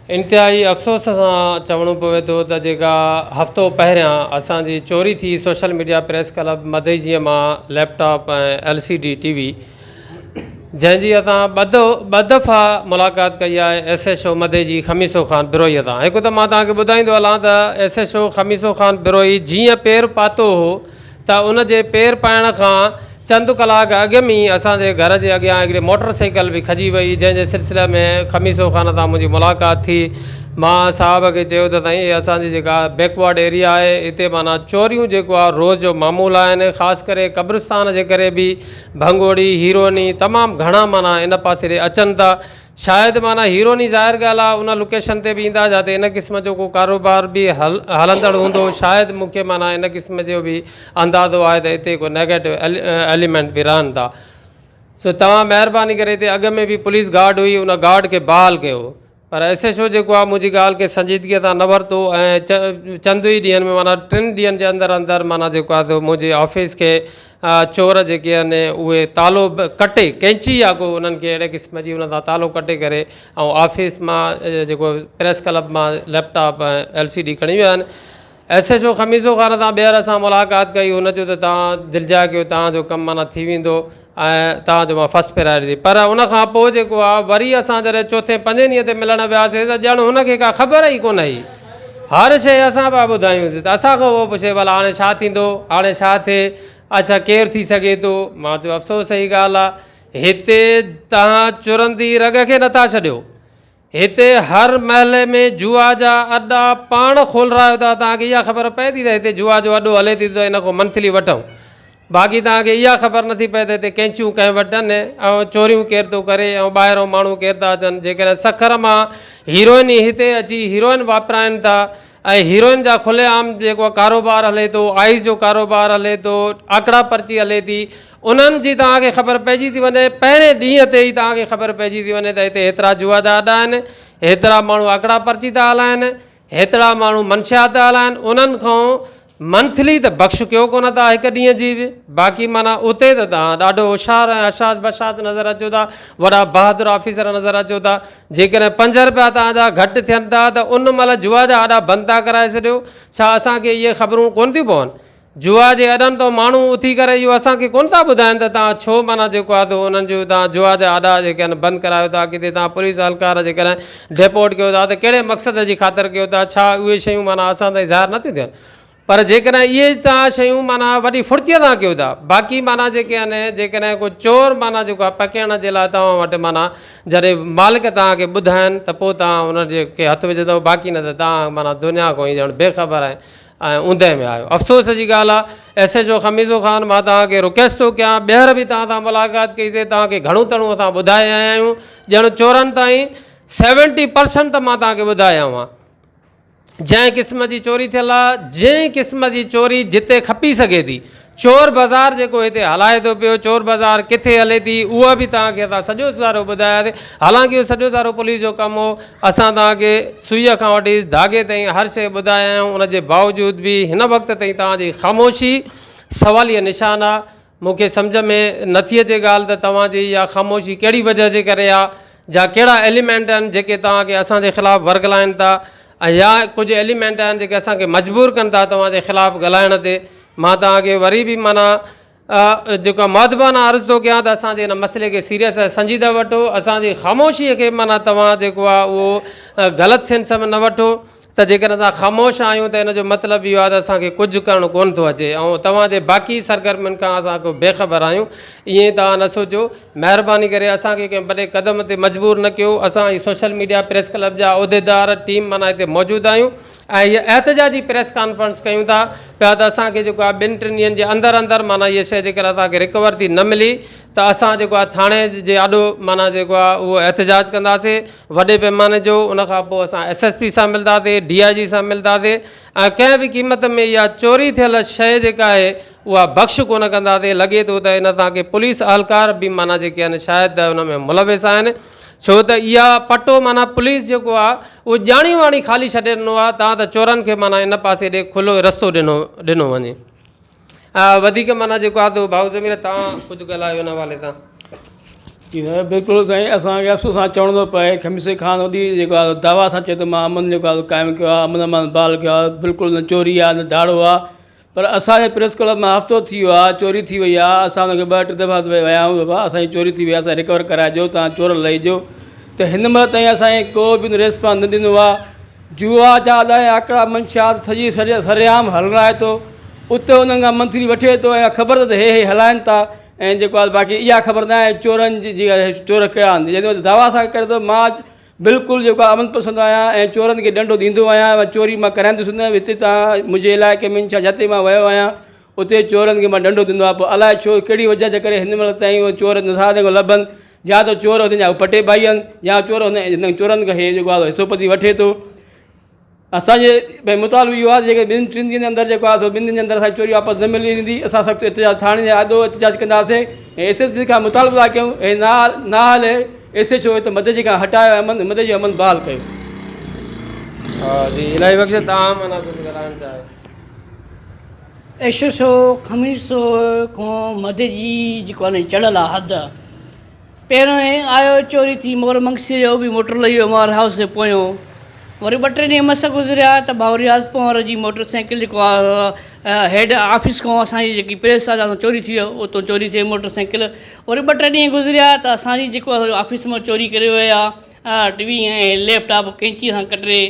इंतिहाई अफ़सोस सां चवणो पवे थो त जेका हफ़्तो पहिरियां असांजी चोरी थी सोशल मीडिया प्रेस क्लब मदईजीअ मां लैपटॉप ऐं LCD TV जंहिंजी असां ॿ दफ़ा मुलाक़ात कई आहे SHO मदईजी खमीसो ख़ान बिरोईअ तां। हिकु त मां तव्हांखे ॿुधाईंदो हलां त SHO खमीसो ख़ान बिरोई जीअं पेर पातो हो त उन जे पेर पाइण खां चंद कलाक अॻु में असांजे घर जे अॻियां हिकिड़ी मोटरसाइकिल बि खजी वई, जंहिंजे सिलसिले में खमीसो ख़ान सां मुंहिंजी मुलाक़ात थी। मां साहब खे चयो त साईं असांजी जेका बैकवर्ड एरिया आहे हिते माना चोरियूं जेको आहे रोज़ जो मामूल आहिनि, ख़ासि करे क़ब्रिस्तान जे करे बि भंगोड़ी हीरोनी तमामु घणा माना इन पासे ॾे अचनि था। शायदि माना हीरोनी ज़ाहिर ॻाल्हि आहे उन लोकेशन ते बि ईंदा जिते इन क़िस्म जो को कारोबार बि हलंदड़ हूंदो। शायदि मूंखे माना इन क़िस्म जो बि अंदाज़ो आहे त हिते को नेगेटिव एलिमेंट बि रहनि था। सो तव्हां महिरबानी करे हिते अॻु में बि पुलिस गार्ड हुई, उन गार्ड खे बहाल कयो, पर SHO जेको आहे मुंहिंजी ॻाल्हि खे संजीदगीअ सां न वरितो ऐं चंद ई ॾींहंनि में माना 3 ॾींहंनि जे अंदरि माना जेको आहे मुंहिंजे ऑफिस खे चोर जेके आहिनि उहे तालो कटे कैंची आहे को उन्हनि खे अहिड़े क़िस्म जी उन सां तालो कटे करे ऐं ऑफिस मां जेको प्रेस क्लब मां लैपटॉप ऐं LCD खणी विया आहिनि। SHO खमीसो ख़ान सां ॿीहर असां मुलाक़ात कई, हुन चयो त तव्हां दिलजा कयो, तव्हांजो कमु माना थी वेंदो ऐं तव्हांजो मां फस्ट प्रायोरिटी। पर उनखां पोइ जेको आहे वरी असां जॾहिं चौथे 5 ॾींहं ते मिलणु वियासीं त ॼण हुनखे का ख़बर ई कोन हुई। हर शइ असां पिया ॿुधायूंसीं त असांखां उहो पुछे भला हाणे छा थींदो, हाणे छा थिए, अच्छा केरु थी सघे थो। मां चयो अफ़सोस सही ॻाल्हि आहे, हिते तव्हां चुरंदी रग खे नथा छॾियो, हिते हर महले में जुआ जा अॾा पाण खोलरायो था। तव्हांखे इहा ख़बर पए थी त हिते जुआ जो अॾो हले थी त इन खां मंथली वठूं, बाक़ी तव्हांखे इहा ख़बर नथी पए त हिते कैंचियूं कंहिं वटनि ऐं चोरियूं केरु थो करे ऐं ॿाहिरों माण्हू केरु था अचनि। जेकॾहिं सखर मां हीरोइन हिते अची हीरोइन वापराइनि था ऐं हीरोइन जा खुलेआम जेको कारोबार हले थो, आइस जो कारोबार हले थो, आकड़ा पर्ची हले थी, उन्हनि जी तव्हांखे ख़बर पइजी थी वञे। पहिरें ॾींहं ते ई तव्हांखे ख़बर पइजी थी वञे त हिते हेतिरा जुआ जा अॾा आहिनि, हेतिरा माण्हू आकड़ा पर्ची था हलाइनि, हेतिरा माण्हू मंशियात था हलाइनि। उन्हनि खां मंथली त बख़्श कयो कोन था हिकु ॾींहं जी बि, बाक़ी माना उते त तव्हां ॾाढो होशियारु ऐं अशास बशास नज़र अचो था, वॾा बहादुर ऑफिसर नज़र अचो था। जेकॾहिं 5 रुपया तव्हांजा घटि थियनि था त उन महिल जुआ जा अॾा बंदि था कराए छॾियो। छा असांखे इहे ख़बरूं कोन थियूं पवनि? जुआ जे अॾनि तो माण्हू उथी करे इहो असांखे कोन था ॿुधाइनि त तव्हां छो माना जेको आहे उन्हनि जो तव्हां जुआ जा अॾा जेके आहिनि बंदि करायो था, किथे तव्हां पुलिस एहलकार जेकॾहिं डेपोट कयो था त कहिड़े मक़सद जी ख़ातिर कयो था? छा उहे शयूं माना असां ताईं ज़ाहिर नथियूं थियनि? पर जेकॾहिं इहे तव्हां शयूं माना वॾी फुर्तीअ सां कयो था, बाक़ी माना जेके आहिनि जेकॾहिं को चोर माना जेको आहे पकिड़ण जे लाइ तव्हां वटि माना जॾहिं मालिक तव्हांखे ॿुधाइनि त पोइ तव्हां उनजे खे हथु विझंदव, बाक़ी न त तव्हां माना दुनिया खां ई ॼण बेख़बर आहे ऐं ऊंदहि में आहियो। अफ़सोस जी ॻाल्हि आहे SHO खमीसो ख़ान, मां तव्हांखे रिक्वेस्ट थो कयां, ॿीहर बि तव्हां सां मुलाक़ात कईसीं, तव्हांखे घणो तणो असां ॿुधाए आया आहियूं। ॼण चोरनि ताईं 70% त मां तव्हांखे ॿुधायो आहे। जंहिं क़िस्म जी चोरी थियल आहे, जंहिं क़िस्म जी चोरी जिते खपी सघे थी, चोर बाज़ार जेको हिते हलाए थो पियो, चोर बाज़ार किथे हले थी, उहा बि तव्हांखे असां सॼो सारो ॿुधायासीं। हालांकि उहो सॼो सारो पुलिस जो कमु हो, असां तव्हांखे सुईअ खां वठी धागे ताईं हर शइ ॿुधाया आहियूं। उनजे बावजूद बि हिन वक़्त ताईं तव्हांजी ख़ामोशी सवालिया निशान आहे। मूंखे सम्झ में नथी अचे ॻाल्हि त तव्हांजी इहा ख़ामोशी कहिड़ी वजह जे करे आहे, जा कहिड़ा एलिमेंट आहिनि जेके तव्हांखे असांजे ख़िलाफ़ु वर्गलाइनि था, ऐं या कुझु एलिमेंट आहिनि जेके असांखे मजबूर कनि था तव्हांजे ख़िलाफ़ु ॻाल्हाइण ते। मां तव्हांखे वरी बि माना जेको मुअदबाना अर्ज़ु थो कयां त असांजे हिन मसइले खे सीरियस ऐं संजीदा वठो। असांजी ख़ामोशीअ खे माना तव्हां जेको आहे उहो ग़लति सेंस में न वठो त जेकॾहिं असां ख़ामोश आहियूं त हिन जो मतिलबु इहो आहे त असांखे कुझु करणु कोन थो अचे ऐं तव्हांजे बाक़ी सरगर्मियुनि खां असां को बेख़बर आहियूं, ईअं तव्हां न सोचो। महिरबानी करे असांखे कंहिं वॾे क़दम ते मजबूर न कयो। असां ई सोशल मीडिया प्रेस क्लब जा उहिदेदार टीम माना हिते मौजूदु आहियूं ऐं हीअ एहतजाजी प्रेस कॉन्फ्रेंस कयूं था पिया त असांखे जेको आहे 2-3 ॾींहंनि जे अंदरि माना इहा शइ जेकर असांखे रिकवर थी न मिली त असां जेको आहे थाणे जे आॾो माना जेको आहे उहो एहतजाज कंदासीं वॾे पैमाने जो। उनखां पोइ असां SSP सां मिलंदासीं, DIG सां मिलंदासीं ऐं कंहिं बि क़ीमत में इहा चोरी थियल शइ जेका आहे उहा बख़्श कोन कंदासीं। लॻे थो त इन सां के पुलिस एहलकार बि माना जेके आहिनि शायदि त उन में मुलविस आहिनि, छो त इहा पटो माना पुलिस जेको आहे उहो ॼाणी वाणी ख़ाली छॾे ॾिनो आहे। तव्हां त चोरनि खे माना इन पासे ॾे खुलो रस्तो ॾिनो वञे। वधीक माना जेको आहे त भाऊ ज़मीर तव्हां कुझु ॻाल्हायो हिन हवाले तां। बिल्कुलु साईं, असांखे अफ़सोस सां चवणो थो पए खमीस ख़ान वॾी जेको आहे दावा सां चए थो मां अमन जेको आहे क़ाइमु कयो आहे, अमन अमान बहाल कयो आहे, बिल्कुलु न चोरी आहे न दाड़ो आहे। पर असांजे प्रेस क्लब में हफ़्तो थी वियो आहे, चोरी थी वई आहे। असां हुनखे 2-3 दफ़ा विया आहियूं, बाबा असांजी चोरी थी वई आहे, असां रिकवर कराइजो, तव्हां चोर लही ॾियो। त हिन महिल ताईं असांखे को बि रेस्पॉन्स न ॾिनो आहे। जुआ जा अलाए आकड़ा मंशात सॼी सरेआम हलाए थो, उते उन्हनि खां मंथली वठे थो ऐं ख़बर त हे हलाइनि था। ऐं जेको आहे बाक़ी इहा ख़बर न आहे चोरनि जी चोर कया आहिनि। जंहिं दावा सां करे थो मां बिल्कुलु जेको आहे अमन पसंद आहियां ऐं चोरनि खे ॾंडो ॾींदो आहियां। चोरी मां कराईंदुसि न, हिते तव्हां मुंहिंजे इलाइक़े में छा जिते मां वियो आहियां उते चोरनि खे मां ॾंडो ॾींदो आहियां। पोइ अलाए छो कहिड़ी वजह जे करे हिन महिल ताईं उहे चोर नथा लभनि, या त चोर हुन जा पटे भाई आहिनि या चोर हिन चोरनि खां हे जेको आहे हिसोपति वठे थो। असांजे भई मुतालबो इहो आहे जेके 2-3 ॾींहंनि जे अंदरि जेको आहे 2 ॾींहंनि जे अंदरि असांजी चोरी वापसि न मिली वेंदी। असां सख़्तु एतिजाज थाणे जे आदो एतिजाज कंदासीं ऐं SSP खां मुतालबो था कयूं ऐं न हले SHO त मदद खां हटायो, मदद जो अमन बहाल कयो। हा जी, इलाही वक़्तु तव्हां माना कुझु ॻाल्हाइणु चाहियो। SHO खमीस खां मदद जी जेको आहे चढ़ियल आहे हद। पहिरियों आयो चोरी थी मोर मंगसी जो बि मोटर लही वियो मोर हाउस जे पोयों। वरी 2-3 ॾींहं मस गुज़रिया त भाऊ रियाज़ पवार जी मोटर साइकिल जेको आहे हेड ऑफिस खां असांजी जेकी प्रेस आहे चोरी थी वियो, उतां चोरी थी मोटर साइकिल। वरी 2-3 ॾींहं गुज़रिया त असांजी जेको आहे ऑफिस मां चोरी करे विया TV ऐं लैपटॉप कैंची सां कटरे।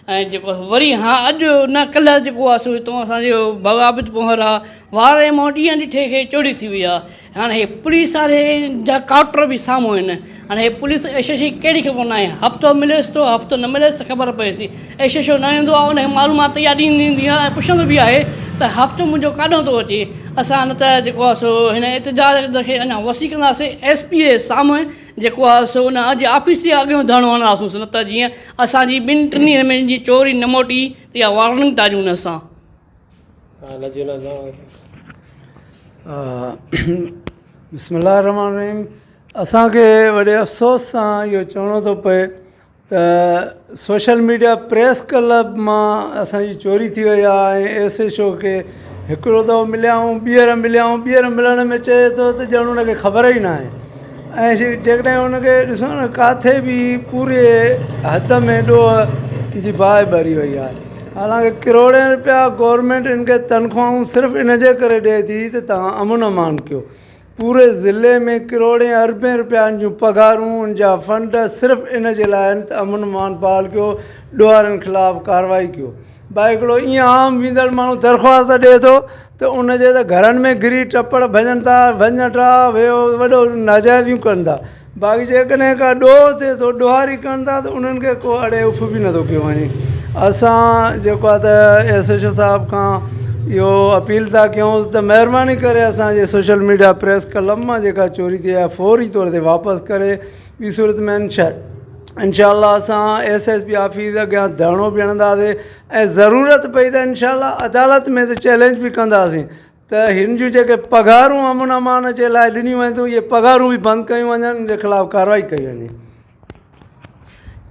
ऐं जेको वरी अॼु न कल्ह जेको आहे सो हितां असांजो बाबा आबिद पवार आहे वारे मां ॾींहं ॾिठे खे चोरी थी वई आहे। हाणे हे पुलिस वारे जा काउंटर बि साम्हूं आहिनि। हाणे हे पुलिस SHO कहिड़ी ख़बर न आहे, हफ़्तो मिलेसि थो हफ़्तो न मिलेसि त ख़बर पए थी। SHO न ईंदो आहे, उनखे मालूमात तयारु ॾींदी आहे ऐं पुछंदो बि आहे त हफ़्तो मुंहिंजो काॾों थो अचे। असां न त जेको आहे सो हिन एतिजाज खे अञा वसी कंदासीं। SP जे साम्हूं जेको आहे सो उन अॼु ऑफिस जे अॻियां धरणो हणंदासीं, न त जीअं असांजी 2-3 ॾींहं में जी चोरी न मोटी त इहा वार्निंग था ॾियूं असां। बिस्मिल्लाह रहमान रहीम। असांखे वॾे अफ़सोस सां इहो चवणो थो पए त सोशल मीडिया प्रेस क्लब मां असांजी चोरी थी वई आहे ऐं SHO खे हिकिड़ो दफ़ो मिलियाऊं, ॿीहर मिलण में चए थो त ॼण हुनखे ख़बर ई न आहे। ऐं जेकॾहिं हुनखे ॾिसो न किथे बि पूरे हद में ॾोह जी बाहि भरी वई आहे। हालांकि करोड़े रुपया गवर्नमेंट इनखे तनख़्वाहूं सिर्फ़ु इन जे करे ॾिए थी त तव्हां अमन अमान कयो। पूरे ज़िले में करोड़े अरबे रुपयनि जूं पघारूं उन जा फंड सिर्फ़ु इन जे लाइ आहिनि त अमन अमान बहाल कयो, ॾोहारनि ख़िलाफ़ु कार्रवाई कयो। भाई हिकिड़ो ईअं आम वेंदड़ माण्हू दरख़्वास्त ॾिए थो त उनजे त घरनि में गिरी टपड़ भॼनि था, वञटा वियो वॾो नाजाइज़ियूं कनि था। बाक़ी जेकॾहिं का ॾोह थिए थो, ॾोहारी कनि था त उन्हनि खे को अड़े उफ बि नथो कयो वञे। असां जेको आहे त SHO साहिब खां इहो अपील था कयूंसि त महिरबानी करे असांजे सोशल मीडिया प्रेस क्लब मां जेका चोरी थी आहे फौरी तौर ते वापसि करे। ॿी सूरत में इंशाअल्लाह असां SSP ऑफिस अॻियां धरणो बि हणंदासीं ऐं ज़रूरत पई त इंशाअल्लाह अदालत में त चैलेंज बि कंदासीं त हिन जूं जेके पघारूं अमन अमान जे लाइ ॾिनियूं वञनि थियूं, इहे पघारूं बि बंदि कयूं वञनि, इन जे ख़िलाफ़ु कार्रवाई कई वञे।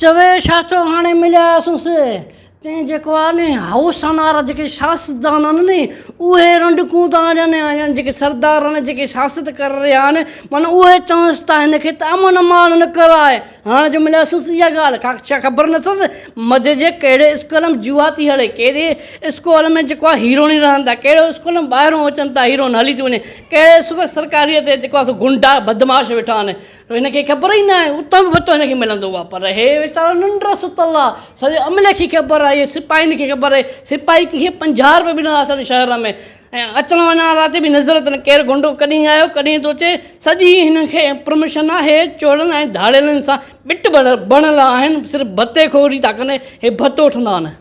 चवे छा थो हाणे मिलियासीं तंहिं जेको आहे न हाउस वारा जेके शासदान आहिनि न उहे रंडकूं था ॾियनि, जेके सरदार आहिनि जेके शासित करे रहिया आहिनि माना उहे चवंसि था हिनखे त अमन अमान न कराए। हाणे जो मिलियासीं इहा ॻाल्हि छा ख़बर न अथसि मदे जे कहिड़े स्कूल में जुआ थी हले, कहिड़े स्कूल में जेको आहे हीरोइन रहनि था, कहिड़े स्कूल में ॿाहिरों अचनि था हीरोइन हली थी वञे, कहिड़े स्कूल सरकारीअ ते जेको आहे गुंडा बदमाश वेठा आहिनि। हिनखे ख़बर ई न आहे, उतां बि भतो हिनखे मिलंदो आहे। पर हे वीचारो निंड सुतल आहे, सॼे अमले खे ख़बर आहे, सिपाहियुनि खे ख़बर आहे। सिपाही खे 50 रुपया बि न असांजे शहर में ऐं अचण वञण वारा ते बि नज़र अथनि केरु गुंडो कॾहिं आयो कॾहिं थो अचे। सॼी हिनखे परमिशन आहे चोरनि ऐं धाड़ेलनि सां बिट बणियल आहिनि, सिर्फ़ु भते खोरी था कनि, हे भतो वठंदा आहिनि।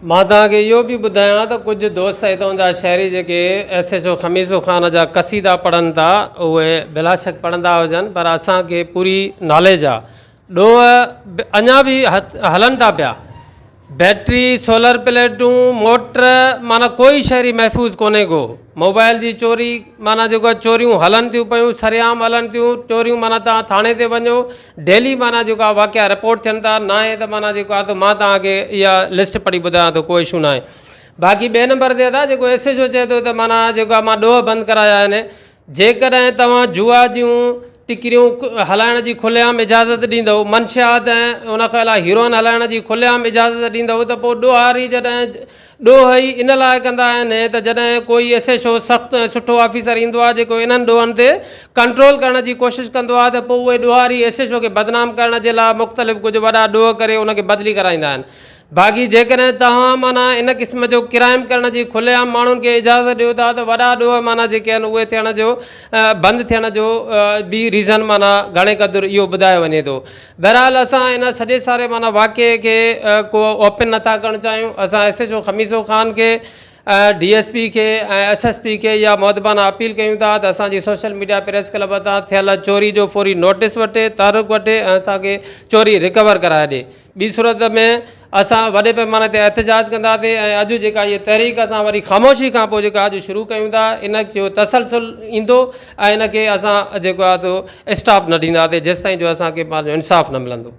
मां तव्हांखे इहो बि ॿुधायां त कुझु दोस्त हितां जा शहरी जेके SHO खमीस ख़ान जा क़सीदा पढ़नि था उहे बिला शक पढ़ंदा हुजनि, पर असांखे पूरी नॉलेज आहे। ॾोह अञा बि हलनि था पिया, बैटरी सोलर प्लेटूं मोटर माना कोई शहरी महफ़ूज़ कोन्हे को। मोबाइल जी चोरी माना जेको आहे चोरियूं हलनि थियूं पियूं, सरेआम हलनि थियूं चोरियूं। माना तव्हां थाणे ते वञो डेली माना जेको आहे वाक़िया रिपोर्ट थियनि था। न आहे त माना जेको आहे त मां तव्हांखे इहा लिस्ट पढ़ी ॿुधायां थो, कोई इशू न आहे। बाक़ी ॿिए नंबर ते था जेको SHO चए थो त माना जेको आहे मां ॾोह बंदि कराया आहिनि। जेकॾहिं तव्हां जुआ जूं टिकिरियूं हलाइण जी खुलेआम इजाज़त ॾींदव, मंशियात ऐं उन खां अलावा हीरोइन हलाइण जी खुलेआम इजाज़त ॾींदव त पोइ ॾोहारी जॾहिं ॾोह ई इन लाइ कंदा आहिनि त जॾहिं कोई SHO सख़्तु ऐं सुठो ऑफिसर ईंदो आहे जेको इन्हनि ॾोहनि ते कंट्रोल करण जी कोशिशि कंदो आहे, त पोइ उहे ॾोहारी SHO खे बदनाम करण जे लाइ मुख़्तलिफ़ कुझु वॾा ॾोह करे उनखे बदिली कराईंदा आहिनि। बाक़ी जेकॾहिं तव्हां माना इन क़िस्म जो क्राइम करण जी खुलेआम माण्हुनि खे इजाज़त ॾियो था त वॾा ॾोह माना जेके आहिनि उहे थियण जो बंदि थियण जो ॿी रीज़न माना घणे क़दुरु इहो ॿुधायो वञे थो। बहरहाल असां इन सॼे सारे माना वाक़े खे को ओपन नथा करणु चाहियूं। असां SHO खमीसो ख़ान खे DSP खे ऐं SSP खे इहा मुअदबाना अपील कयूं था त असांजी सोशल मीडिया प्रेस क्लब तां थियल चोरी जो फौरी नोटिस वठे, तहरुक वठे ऐं असांखे चोरी रिकवर कराए ॾिए। ॿी सूरत में असां वॾे पैमाने ते एहतजाज कंदासीं ऐं अॼु जेका इहा तहरीक असां वरी ख़ामोशी खां पोइ जेका अॼु शुरू कयूं था इन जो तसलसल ईंदो ऐं इन खे असां जेको आहे तो स्टॉप न ॾींदासीं जेसिताईं जो असांखे पंहिंजो इंसाफ़ न मिलंदो।